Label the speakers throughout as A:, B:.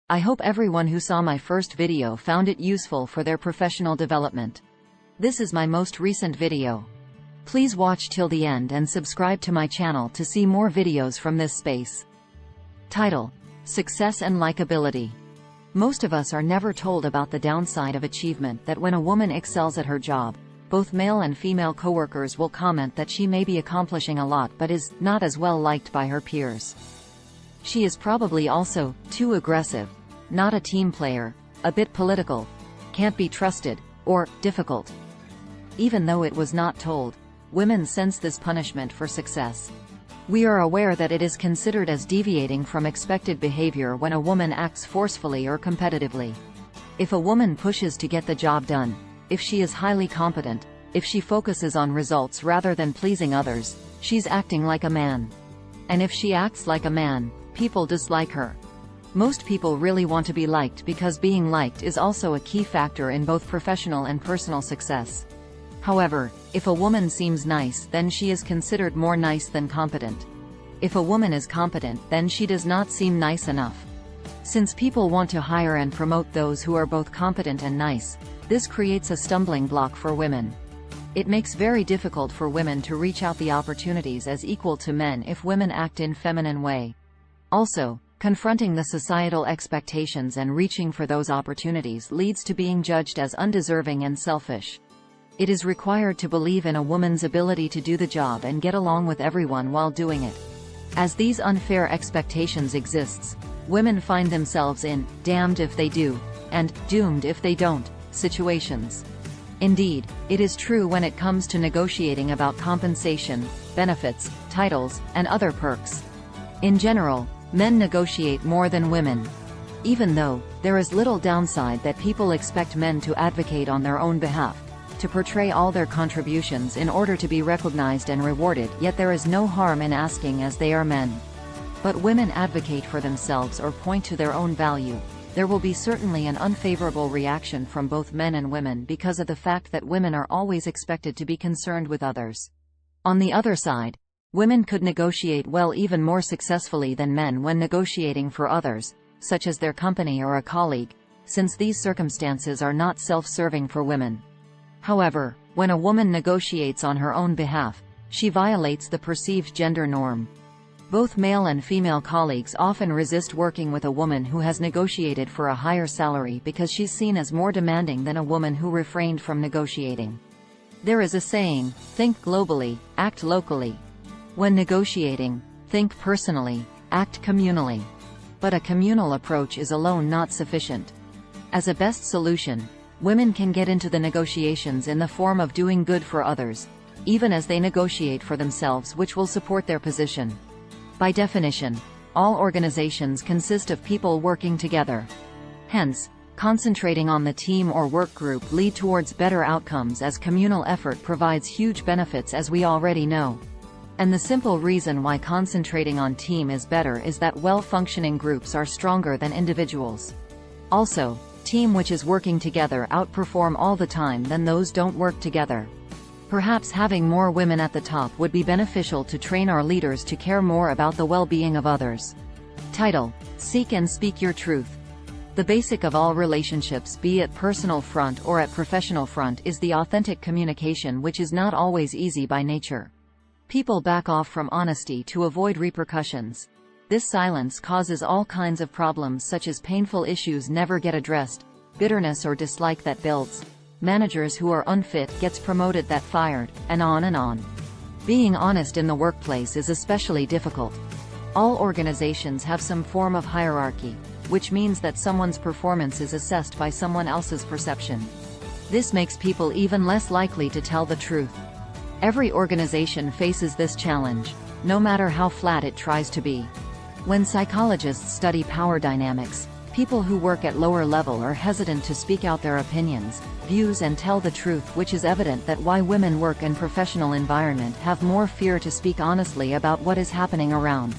A: I hope everyone who saw my first video found it useful for their professional development. This is my most recent video. Please watch till the end and subscribe to my channel to see more videos from this space. Title: Success and Likability. Most of us are never told about the downside of achievement, that when a woman excels at her job, both male and female coworkers will comment that she may be accomplishing a lot but is not as well liked by her peers. She is probably also too aggressive, not a team player, a bit political, can't be trusted, or difficult. Even though it was not told, women sense this punishment for success. We are aware that it is considered as deviating from expected behavior when a woman acts forcefully or competitively. If a woman pushes to get the job done, if she is highly competent, if she focuses on results rather than pleasing others, she's acting like a man. And if she acts like a man, people dislike her. Most people really want to be liked because being liked is also a key factor in both professional and personal success. However, if a woman seems nice, then she is considered more nice than competent. If a woman is competent, then she does not seem nice enough. Since people want to hire and promote those who are both competent and nice, this creates a stumbling block for women. It makes very difficult for women to reach out the opportunities as equal to men if women act in feminine way. Also, confronting the societal expectations and reaching for those opportunities leads to being judged as undeserving and selfish. It is required to believe in a woman's ability to do the job and get along with everyone while doing it. As these unfair expectations exists, women find themselves in damned if they do, and doomed if they don't situations. Indeed, it is true when it comes to negotiating about compensation, benefits, titles, and other perks. In general, men negotiate more than women. Even though there is little downside that people expect men to advocate on their own behalf, to portray all their contributions in order to be recognized and rewarded, yet there is no harm in asking, as they are men. But women advocate for themselves or point to their own value, there will be certainly an unfavorable reaction from both men and women because of the fact that women are always expected to be concerned with others. On the other side, women could negotiate well, even more successfully than men when negotiating for others, such as their company or a colleague, since these circumstances are not self-serving for women. However, when a woman negotiates on her own behalf, she violates the perceived gender norm. Both male and female colleagues often resist working with a woman who has negotiated for a higher salary because she's seen as more demanding than a woman who refrained from negotiating. There is a saying, think globally, act locally. When negotiating, think personally, act communally. But a communal approach is alone not sufficient. As a best solution, women can get into the negotiations in the form of doing good for others, even as they negotiate for themselves, which will support their position. By definition, all organizations consist of people working together. Hence, concentrating on the team or work group lead towards better outcomes, as communal effort provides huge benefits, as we already know. And the simple reason why concentrating on team is better is that well-functioning groups are stronger than individuals. Also, team which is working together outperform all the time than those don't work together. Perhaps having more women at the top would be beneficial to train our leaders to care more about the well-being of others. Title: Seek and Speak Your Truth. The basic of all relationships, be it personal front or at professional front, is the authentic communication, which is not always easy by nature. People back off from honesty to avoid repercussions. This silence causes all kinds of problems, such as painful issues never get addressed, bitterness or dislike that builds, managers who are unfit gets promoted that fired, and on and on. Being honest in the workplace is especially difficult. All organizations have some form of hierarchy, which means that someone's performance is assessed by someone else's perception. This makes people even less likely to tell the truth. Every organization faces this challenge, no matter how flat it tries to be. When psychologists study power dynamics, people who work at lower level are hesitant to speak out their opinions, views, and tell the truth, which is evident that why women work in professional environment have more fear to speak honestly about what is happening around.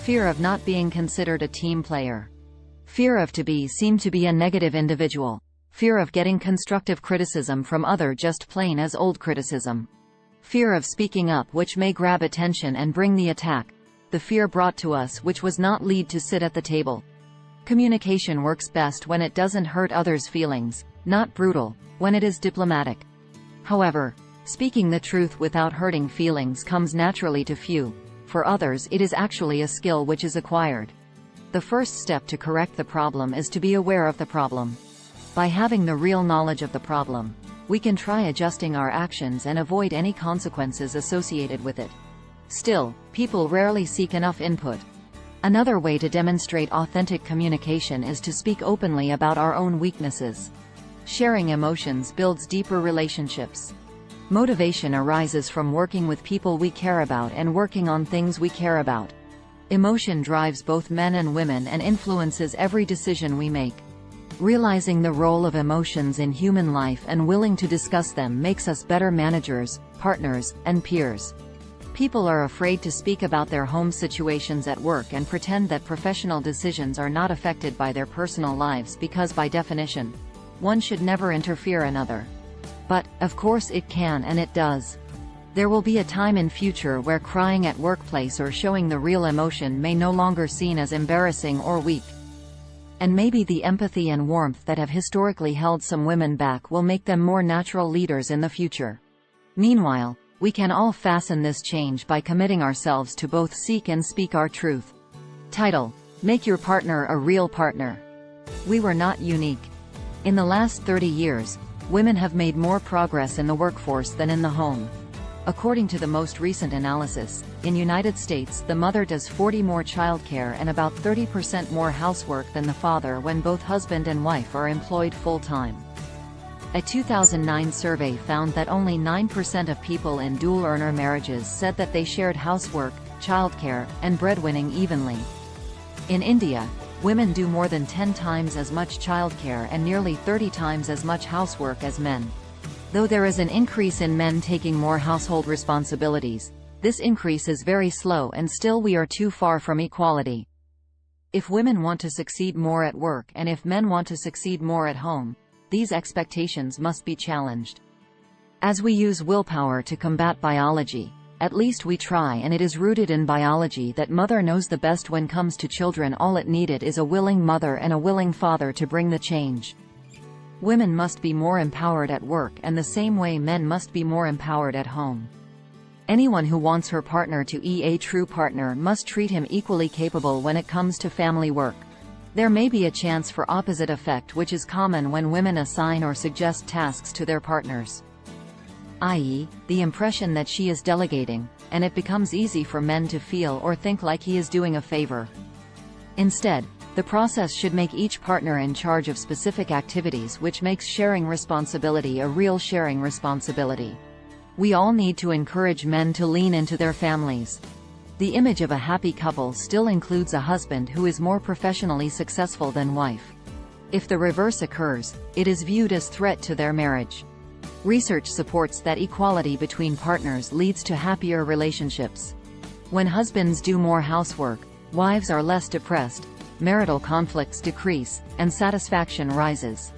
A: Fear of not being considered a team player. Fear of to be seen to be a negative individual. Fear of getting constructive criticism from other, just plain as old criticism. Fear of speaking up, which may grab attention and bring the attack. The fear brought to us which was not lead to sit at the table. Communication works best when it doesn't hurt others' feelings, not brutal, when it is diplomatic. However, speaking the truth without hurting feelings comes naturally to few. For others, it is actually a skill which is acquired. The first step to correct the problem is to be aware of the problem. By having the real knowledge of the problem, we can try adjusting our actions and avoid any consequences associated with it. Still, people rarely seek enough input. Another way to demonstrate authentic communication is to speak openly about our own weaknesses. Sharing emotions builds deeper relationships. Motivation arises from working with people we care about and working on things we care about. Emotion drives both men and women and influences every decision we make. Realizing the role of emotions in human life and willing to discuss them makes us better managers, partners, and peers. People are afraid to speak about their home situations at work and pretend that professional decisions are not affected by their personal lives because by definition, one should never interfere in another. But, of course it can and it does. There will be a time in future where crying at workplace or showing the real emotion may no longer seen as embarrassing or weak. And maybe the empathy and warmth that have historically held some women back will make them more natural leaders in the future. Meanwhile, we can all fasten this change by committing ourselves to both seek and speak our truth. Title: Make your partner a real partner. We were not unique. In the last 30 years, women have made more progress in the workforce than in the home. According to the most recent analysis, in United States the mother does 40 more childcare and about 30% more housework than the father when both husband and wife are employed full-time. A 2009 survey found that only 9% of people in dual-earner marriages said that they shared housework, childcare, and breadwinning evenly. In India, women do more than 10 times as much childcare and nearly 30 times as much housework as men. Though there is an increase in men taking more household responsibilities, this increase is very slow and still we are too far from equality. If women want to succeed more at work and if men want to succeed more at home, these expectations must be challenged. As we use willpower to combat biology, at least we try, and it is rooted in biology that mother knows the best when comes to children. All it needed is a willing mother and a willing father to bring the change. Women must be more empowered at work and the same way men must be more empowered at home. Anyone who wants her partner to be a true partner must treat him equally capable when it comes to family work. There may be a chance for opposite effect, which is common when women assign or suggest tasks to their partners. I.e., the impression that she is delegating, and it becomes easy for men to feel or think like he is doing a favor. Instead, the process should make each partner in charge of specific activities, which makes sharing responsibility a real sharing responsibility. We all need to encourage men to lean into their families. The image of a happy couple still includes a husband who is more professionally successful than wife. If the reverse occurs, it is viewed as threat to their marriage. Research supports that equality between partners leads to happier relationships. When husbands do more housework, wives are less depressed, marital conflicts decrease, and satisfaction rises.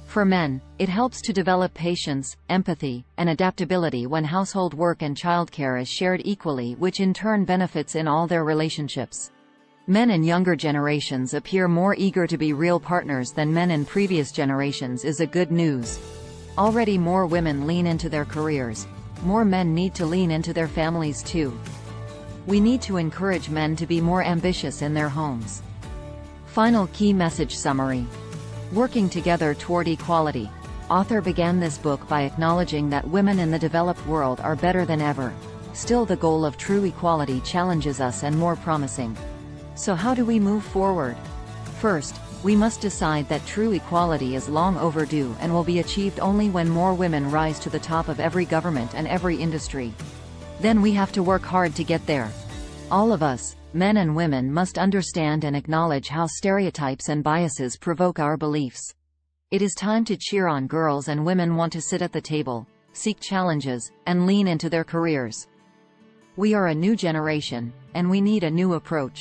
A: For men, it helps to develop patience, empathy, and adaptability when household work and childcare is shared equally, which in turn benefits in all their relationships. Men in younger generations appear more eager to be real partners than men in previous generations is a good news. Already more women lean into their careers. More men need to lean into their families too. We need to encourage men to be more ambitious in their homes. Final key message summary. Working together toward equality. Author began this book by acknowledging that women in the developed world are better than ever. Still, the goal of true equality challenges us and more promising. So how do we move forward? First, we must decide that true equality is long overdue and will be achieved only when more women rise to the top of every government and every industry. Then we have to work hard to get there. All of us, men and women, must understand and acknowledge how stereotypes and biases provoke our beliefs. It is time to cheer on girls and women want to sit at the table, seek challenges, and lean into their careers. We are a new generation, and we need a new approach.